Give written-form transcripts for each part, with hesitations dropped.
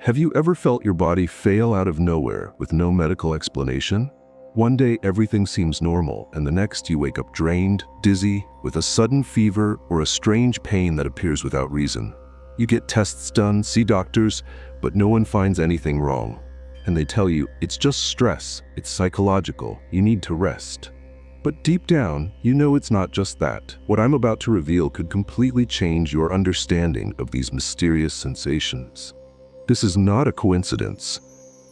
Have you ever felt your body fail out of nowhere with no medical explanation? One day everything seems normal, and the next you wake up drained, dizzy, with a sudden fever or a strange pain that appears without reason. You get tests done, see doctors, but no one finds anything wrong. And they tell you, it's just stress, it's psychological, you need to rest. But deep down, you know it's not just that. What I'm about to reveal could completely change your understanding of these mysterious sensations. This is not a coincidence.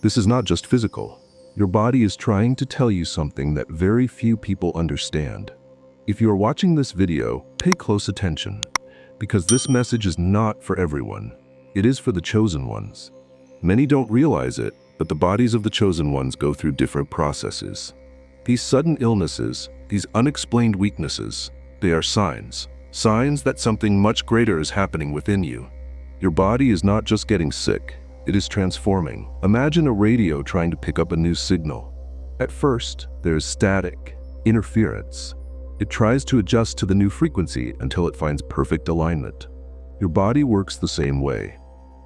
This is not just physical. Your body is trying to tell you something that very few people understand. If you are watching this video, pay close attention, because this message is not for everyone. It is for the chosen ones. Many don't realize it, but the bodies of the chosen ones go through different processes. These sudden illnesses, these unexplained weaknesses, they are signs that something much greater is happening within you. Your body is not just getting sick, it is transforming. Imagine a radio trying to pick up a new signal. At first, there is static, interference. It tries to adjust to the new frequency until it finds perfect alignment. Your body works the same way.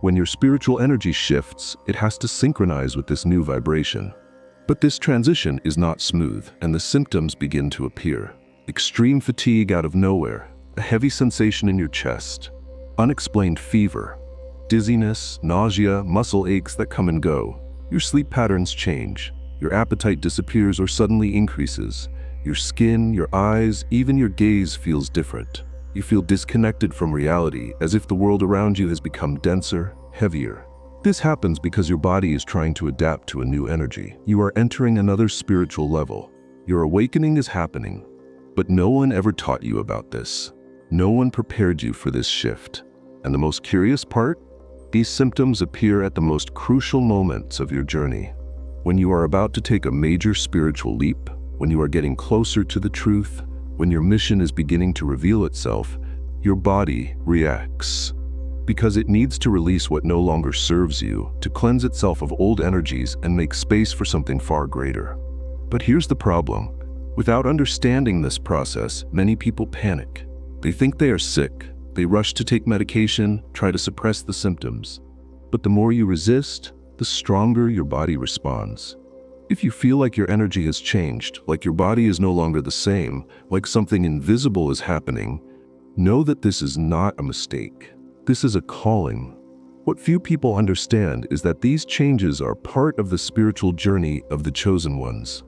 When your spiritual energy shifts, it has to synchronize with this new vibration. But this transition is not smooth, and the symptoms begin to appear. Extreme fatigue out of nowhere, a heavy sensation in your chest, unexplained fever, dizziness, nausea, muscle aches that come and go. Your sleep patterns change. Your appetite disappears or suddenly increases. Your skin, your eyes, even your gaze feels different. You feel disconnected from reality, as if the world around you has become denser, heavier. This happens because your body is trying to adapt to a new energy. You are entering another spiritual level. Your awakening is happening, but no one ever taught you about this. No one prepared you for this shift. And the most curious part? These symptoms appear at the most crucial moments of your journey. When you are about to take a major spiritual leap, when you are getting closer to the truth, when your mission is beginning to reveal itself, your body reacts. Because it needs to release what no longer serves you, to cleanse itself of old energies and make space for something far greater. But here's the problem. Without understanding this process, many people panic. They think they are sick. They rush to take medication, try to suppress the symptoms. But the more you resist, the stronger your body responds. If you feel like your energy has changed, like your body is no longer the same, like something invisible is happening, know that this is not a mistake. This is a calling. What few people understand is that these changes are part of the spiritual journey of the chosen ones.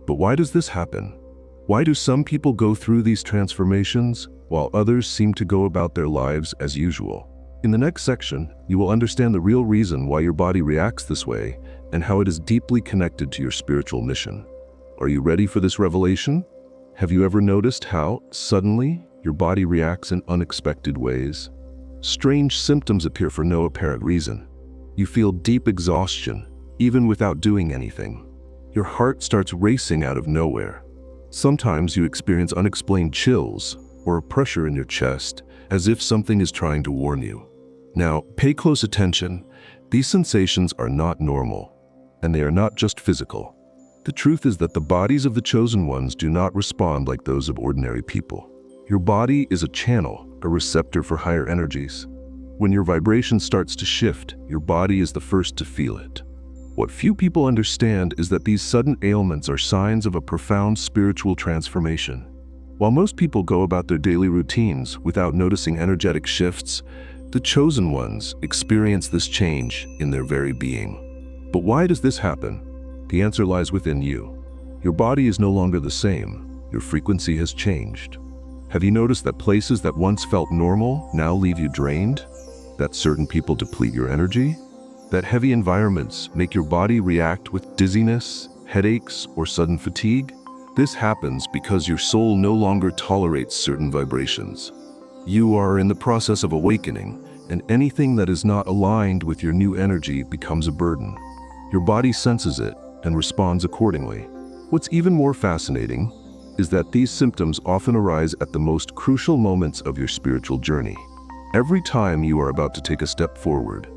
But why does this happen? Why do some people go through these transformations, while others seem to go about their lives as usual? In the next section, you will understand the real reason why your body reacts this way and how it is deeply connected to your spiritual mission. Are you ready for this revelation? Have you ever noticed how, suddenly, your body reacts in unexpected ways? Strange symptoms appear for no apparent reason. You feel deep exhaustion, even without doing anything. Your heart starts racing out of nowhere. Sometimes you experience unexplained chills or a pressure in your chest, as if something is trying to warn you. Now, pay close attention. These sensations are not normal, and they are not just physical. The truth is that the bodies of the chosen ones do not respond like those of ordinary people. Your body is a channel, a receptor for higher energies. When your vibration starts to shift, your body is the first to feel it. What few people understand is that these sudden ailments are signs of a profound spiritual transformation. While most people go about their daily routines without noticing energetic shifts, the chosen ones experience this change in their very being. But why does this happen? The answer lies within you. Your body is no longer the same. Your frequency has changed. Have you noticed that places that once felt normal now leave you drained? That certain people deplete your energy? That heavy environments make your body react with dizziness, headaches, or sudden fatigue? This happens because your soul no longer tolerates certain vibrations. You are in the process of awakening, and anything that is not aligned with your new energy becomes a burden. Your body senses it and responds accordingly. What's even more fascinating is that these symptoms often arise at the most crucial moments of your spiritual journey. Every time you are about to take a step forward,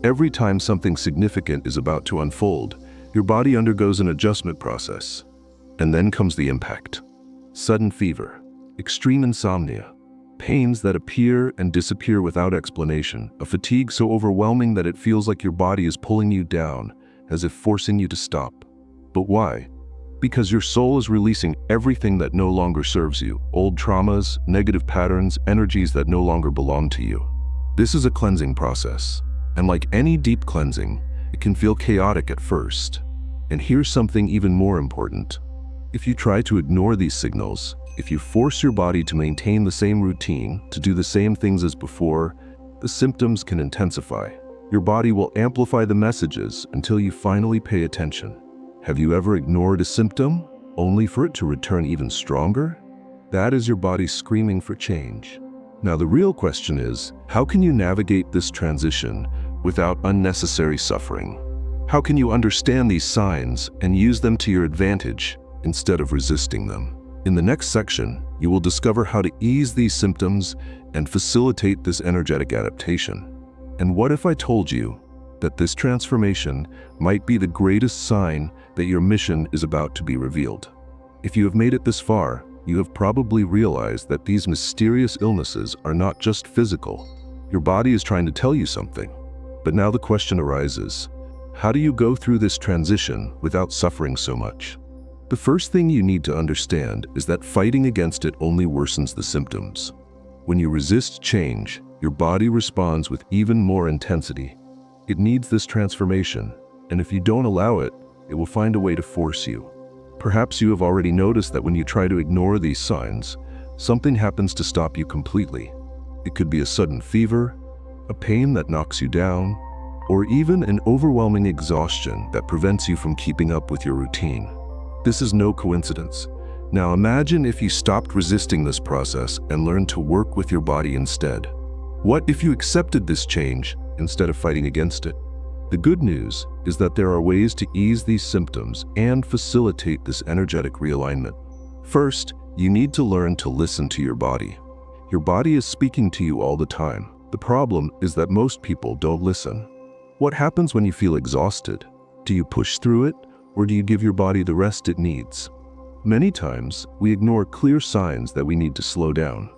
every time something significant is about to unfold, your body undergoes an adjustment process. And then comes the impact. Sudden fever, extreme insomnia, Pains that appear and disappear without explanation, a fatigue so overwhelming that it feels like your body is pulling you down, as if forcing you to stop. But why? Because your soul is releasing everything that no longer serves you, old traumas, negative patterns, energies that no longer belong to you. This is a cleansing process, and like any deep cleansing, it can feel chaotic at first. And here's something even more important. If you try to ignore these signals, if you force your body to maintain the same routine, to do the same things as before, the symptoms can intensify. Your body will amplify the messages until you finally pay attention. Have you ever ignored a symptom, only for it to return even stronger? That is your body screaming for change. Now the real question is, how can you navigate this transition without unnecessary suffering? How can you understand these signs and use them to your advantage instead of resisting them? In the next section, you will discover how to ease these symptoms and facilitate this energetic adaptation. And what if I told you that this transformation might be the greatest sign that your mission is about to be revealed? If you have made it this far, you have probably realized that these mysterious illnesses are not just physical. Your body is trying to tell you something. But now the question arises, how do you go through this transition without suffering so much? The first thing you need to understand is that fighting against it only worsens the symptoms. When you resist change, your body responds with even more intensity. It needs this transformation, and if you don't allow it, it will find a way to force you. Perhaps you have already noticed that when you try to ignore these signs, something happens to stop you completely. It could be a sudden fever, a pain that knocks you down, or even an overwhelming exhaustion that prevents you from keeping up with your routine. This is no coincidence. Now imagine if you stopped resisting this process and learned to work with your body instead. What if you accepted this change instead of fighting against it? The good news is that there are ways to ease these symptoms and facilitate this energetic realignment. First, you need to learn to listen to your body. Your body is speaking to you all the time. The problem is that most people don't listen. What happens when you feel exhausted? Do you push through it, or do you give your body the rest it needs? Many times, we ignore clear signs that we need to slow down.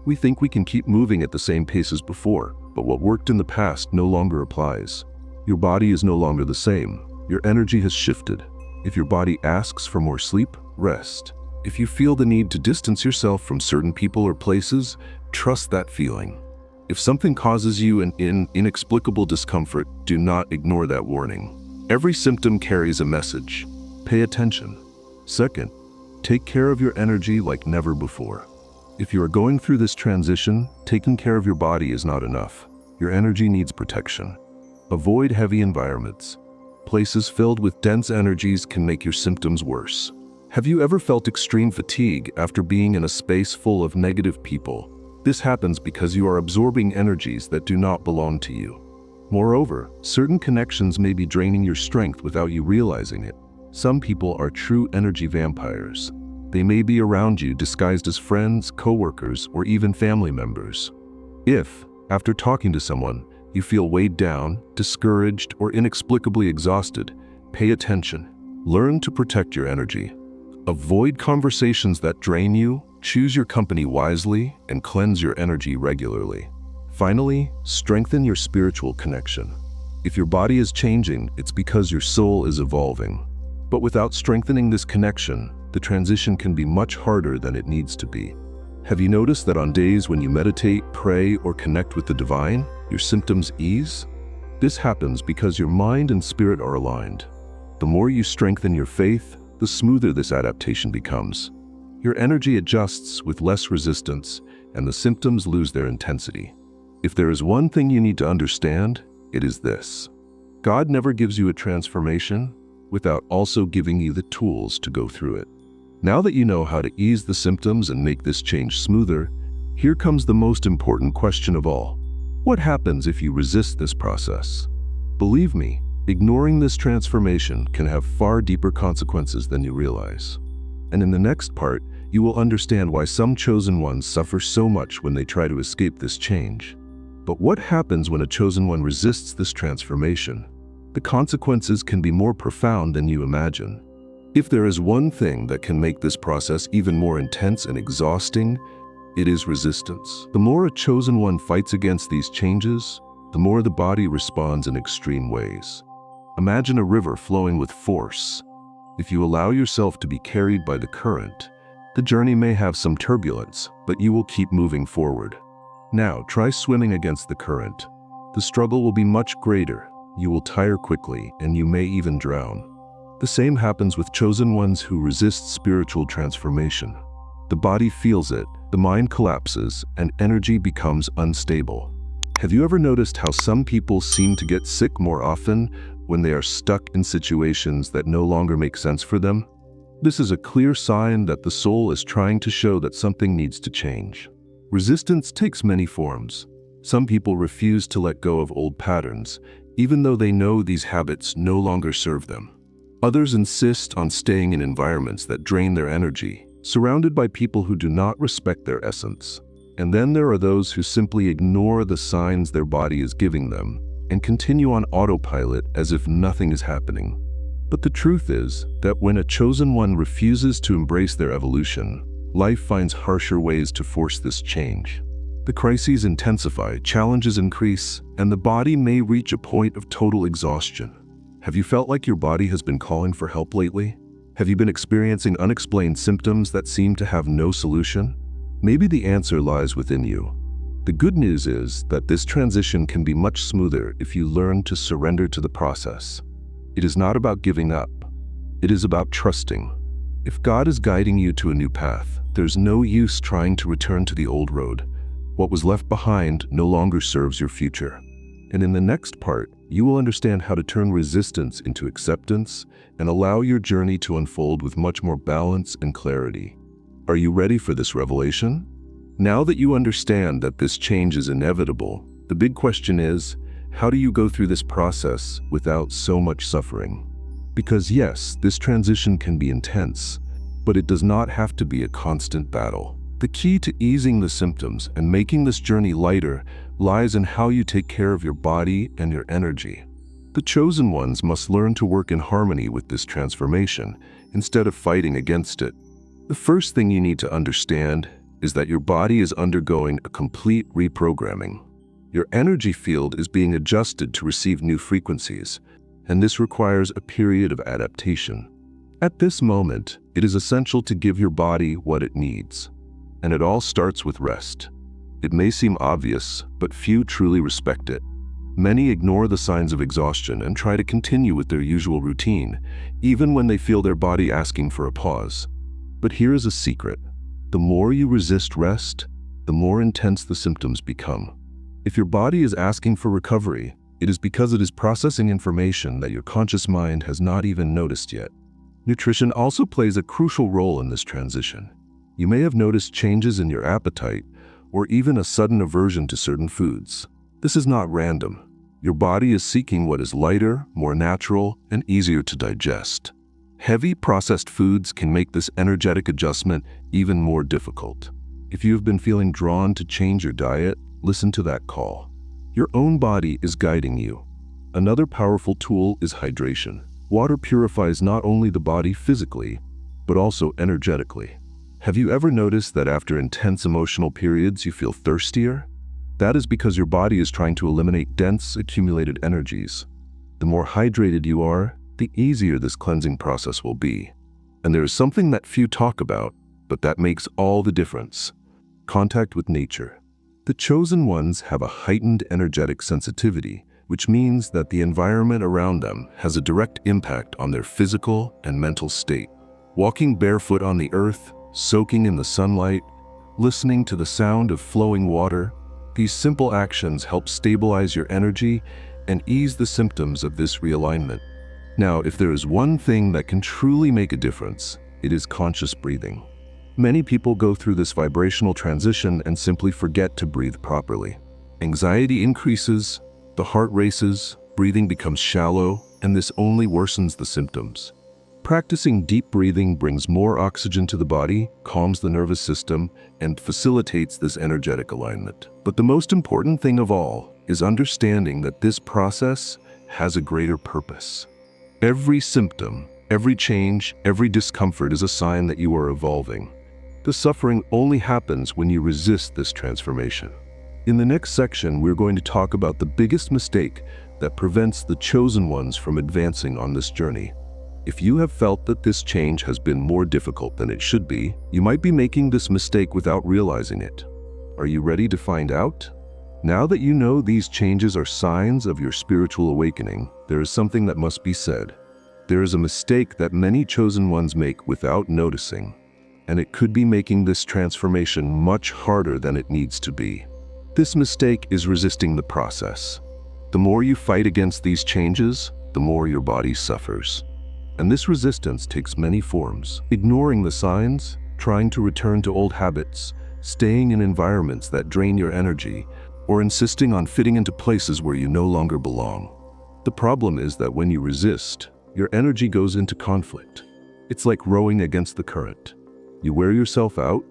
We think we can keep moving at the same pace as before, but what worked in the past no longer applies. Your body is no longer the same. Your energy has shifted. If your body asks for more sleep, rest. If you feel the need to distance yourself from certain people or places, trust that feeling. If something causes you an inexplicable discomfort, do not ignore that warning. Every symptom carries a message. Pay attention. Second, take care of your energy like never before. If you are going through this transition, taking care of your body is not enough. Your energy needs protection. Avoid heavy environments. Places filled with dense energies can make your symptoms worse. Have you ever felt extreme fatigue after being in a space full of negative people? This happens because you are absorbing energies that do not belong to you. Moreover, certain connections may be draining your strength without you realizing it. Some people are true energy vampires. They may be around you disguised as friends, coworkers, or even family members. If, after talking to someone, you feel weighed down, discouraged, or inexplicably exhausted, pay attention. Learn to protect your energy. Avoid conversations that drain you, choose your company wisely, and cleanse your energy regularly. Finally, strengthen your spiritual connection. If your body is changing, it's because your soul is evolving. But without strengthening this connection, the transition can be much harder than it needs to be. Have you noticed that on days when you meditate, pray, or connect with the divine, your symptoms ease? This happens because your mind and spirit are aligned. The more you strengthen your faith, the smoother this adaptation becomes. Your energy adjusts with less resistance, and the symptoms lose their intensity. If there is one thing you need to understand, it is this. God never gives you a transformation without also giving you the tools to go through it. Now that you know how to ease the symptoms and make this change smoother, here comes the most important question of all. What happens if you resist this process? Believe me, ignoring this transformation can have far deeper consequences than you realize. And in the next part, you will understand why some chosen ones suffer so much when they try to escape this change. But what happens when a chosen one resists this transformation? The consequences can be more profound than you imagine. If there is one thing that can make this process even more intense and exhausting, It is resistance. The more a chosen one fights against these changes, the more the body responds in extreme ways. Imagine a river flowing with force. If you allow yourself to be carried by the current, the journey may have some turbulence, but you will keep moving forward. Now, try swimming against the current. The struggle will be much greater. You will tire quickly, and you may even drown. The same happens with chosen ones who resist spiritual transformation. The body feels it, the mind collapses, and energy becomes unstable. Have you ever noticed how some people seem to get sick more often when they are stuck in situations that no longer make sense for them? This is a clear sign that the soul is trying to show that something needs to change. Resistance takes many forms. Some people refuse to let go of old patterns, even though they know these habits no longer serve them. Others insist on staying in environments that drain their energy, surrounded by people who do not respect their essence. And then there are those who simply ignore the signs their body is giving them and continue on autopilot as if nothing is happening. But the truth is that when a chosen one refuses to embrace their evolution, life finds harsher ways to force this change. The crises intensify, challenges increase, and the body may reach a point of total exhaustion. Have you felt like your body has been calling for help lately? Have you been experiencing unexplained symptoms that seem to have no solution? Maybe the answer lies within you. The good news is that this transition can be much smoother if you learn to surrender to the process. It is not about giving up. It is about trusting. If God is guiding you to a new path, there's no use trying to return to the old road. What was left behind no longer serves your future. And in the next part, you will understand how to turn resistance into acceptance and allow your journey to unfold with much more balance and clarity. Are you ready for this revelation? Now that you understand that this change is inevitable, the big question is, how do you go through this process without so much suffering? Because yes, this transition can be intense, but it does not have to be a constant battle. The key to easing the symptoms and making this journey lighter lies in how you take care of your body and your energy. The chosen ones must learn to work in harmony with this transformation instead of fighting against it. The first thing you need to understand is that your body is undergoing a complete reprogramming. Your energy field is being adjusted to receive new frequencies, and this requires a period of adaptation. At this moment, it is essential to give your body what it needs. And it all starts with rest. It may seem obvious, but few truly respect it. Many ignore the signs of exhaustion and try to continue with their usual routine, even when they feel their body asking for a pause. But here is a secret. The more you resist rest, the more intense the symptoms become. If your body is asking for recovery, it is because it is processing information that your conscious mind has not even noticed yet. Nutrition also plays a crucial role in this transition. You may have noticed changes in your appetite or even a sudden aversion to certain foods. This is not random. Your body is seeking what is lighter, more natural, and easier to digest. Heavy processed foods can make this energetic adjustment even more difficult. If you have been feeling drawn to change your diet, listen to that call. Your own body is guiding you. Another powerful tool is hydration. Water purifies not only the body physically, but also energetically. Have you ever noticed that after intense emotional periods you feel thirstier? That is because your body is trying to eliminate dense, accumulated energies. The more hydrated you are, the easier this cleansing process will be. And there is something that few talk about, but that makes all the difference. Contact with nature. The chosen ones have a heightened energetic sensitivity, which means that the environment around them has a direct impact on their physical and mental state. Walking barefoot on the earth, soaking in the sunlight, listening to the sound of flowing water, these simple actions help stabilize your energy and ease the symptoms of this realignment. Now, if there is one thing that can truly make a difference, it is conscious breathing. Many people go through this vibrational transition and simply forget to breathe properly. Anxiety increases, the heart races, breathing becomes shallow, and this only worsens the symptoms. Practicing deep breathing brings more oxygen to the body, calms the nervous system, and facilitates this energetic alignment. But the most important thing of all is understanding that this process has a greater purpose. Every symptom, every change, every discomfort is a sign that you are evolving. The suffering only happens when you resist this transformation. In the next section, we're going to talk about the biggest mistake that prevents the chosen ones from advancing on this journey. If you have felt that this change has been more difficult than it should be, you might be making this mistake without realizing it. Are you ready to find out? Now that you know these changes are signs of your spiritual awakening, there is something that must be said. There is a mistake that many chosen ones make without noticing, and it could be making this transformation much harder than it needs to be. This mistake is resisting the process. The more you fight against these changes, the more your body suffers. And this resistance takes many forms: ignoring the signs, trying to return to old habits, staying in environments that drain your energy, or insisting on fitting into places where you no longer belong. The problem is that when you resist, your energy goes into conflict. It's like rowing against the current. You wear yourself out,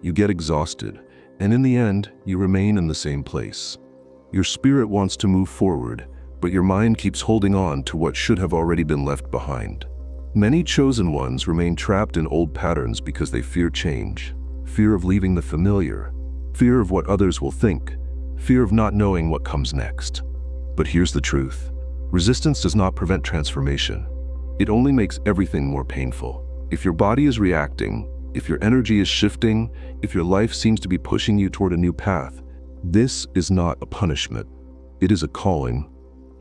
you get exhausted, and in the end, you remain in the same place. Your spirit wants to move forward, but your mind keeps holding on to what should have already been left behind. Many chosen ones remain trapped in old patterns because they fear change, fear of leaving the familiar, fear of what others will think, fear of not knowing what comes next. But here's the truth. Resistance does not prevent transformation. It only makes everything more painful. If your body is reacting, if your energy is shifting, if your life seems to be pushing you toward a new path, this is not a punishment. It is a calling.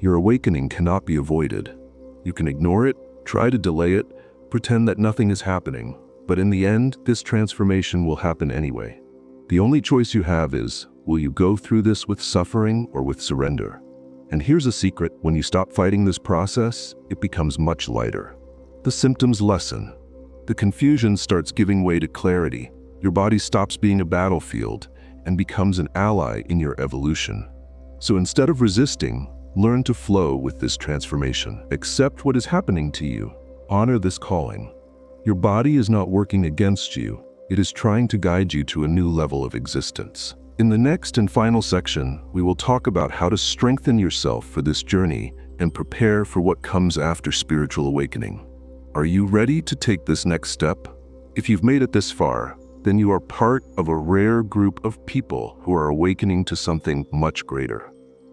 Your awakening cannot be avoided. You can ignore it, try to delay it, pretend that nothing is happening, but in the end, this transformation will happen anyway. The only choice you have is, will you go through this with suffering or with surrender? And here's a secret: when you stop fighting this process, it becomes much lighter. The symptoms lessen. The confusion starts giving way to clarity. Your body stops being a battlefield and becomes an ally in your evolution. So instead of resisting, learn to flow with this transformation. Accept what is happening to you. Honor this calling. Your body is not working against you. It is trying to guide you to a new level of existence. In the next and final section, we will talk about how to strengthen yourself for this journey and prepare for what comes after spiritual awakening. Are you ready to take this next step? If you've made it this far, then you are part of a rare group of people who are awakening to something much greater.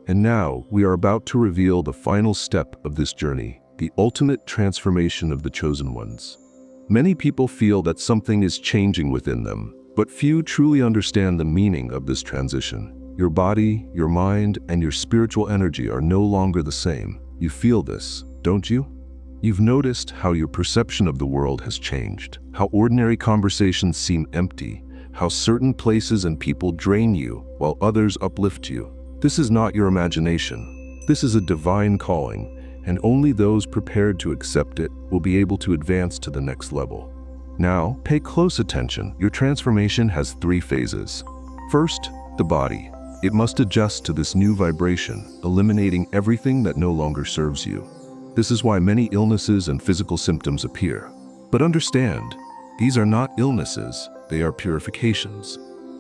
And now, we are about to reveal the final step of this journey, the ultimate transformation of the chosen ones. Many people feel that something is changing within them, but few truly understand the meaning of this transition. Your body, your mind, and your spiritual energy are no longer the same. You feel this, don't you? You've noticed how your perception of the world has changed, how ordinary conversations seem empty, how certain places and people drain you while others uplift you. This is not your imagination. This is a divine calling, and only those prepared to accept it will be able to advance to the next level. Now, pay close attention. Your transformation has 3 phases. First, the body. It must adjust to this new vibration, eliminating everything that no longer serves you. This is why many illnesses and physical symptoms appear. But understand, these are not illnesses, they are purifications.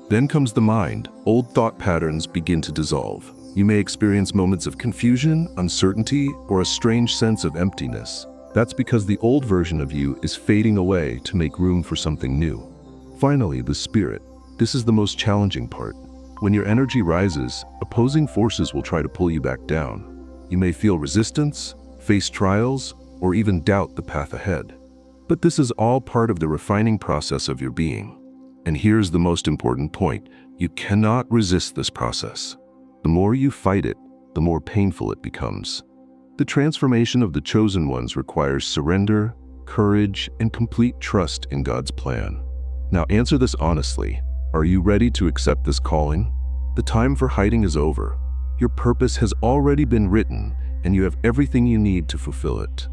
Then comes the mind. Old thought patterns begin to dissolve. You may experience moments of confusion, uncertainty, or a strange sense of emptiness. That's because the old version of you is fading away to make room for something new. Finally, the spirit. This is the most challenging part. When your energy rises, opposing forces will try to pull you back down. You may feel resistance, face trials, or even doubt the path ahead. But this is all part of the refining process of your being. And here's the most important point: you cannot resist this process. The more you fight it, the more painful it becomes. The transformation of the chosen ones requires surrender, courage, and complete trust in God's plan. Now answer this honestly. Are you ready to accept this calling? The time for hiding is over. Your purpose has already been written, and you have everything you need to fulfill it.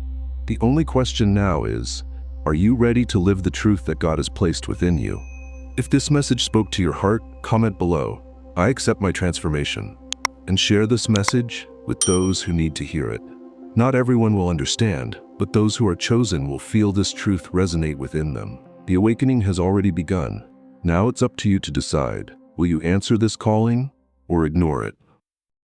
The only question now is, are you ready to live the truth that God has placed within you? If this message spoke to your heart, comment below, "I accept my transformation," and share this message with those who need to hear it. Not everyone will understand, but those who are chosen will feel this truth resonate within them. The awakening has already begun. Now it's up to you to decide. Will you answer this calling or ignore it?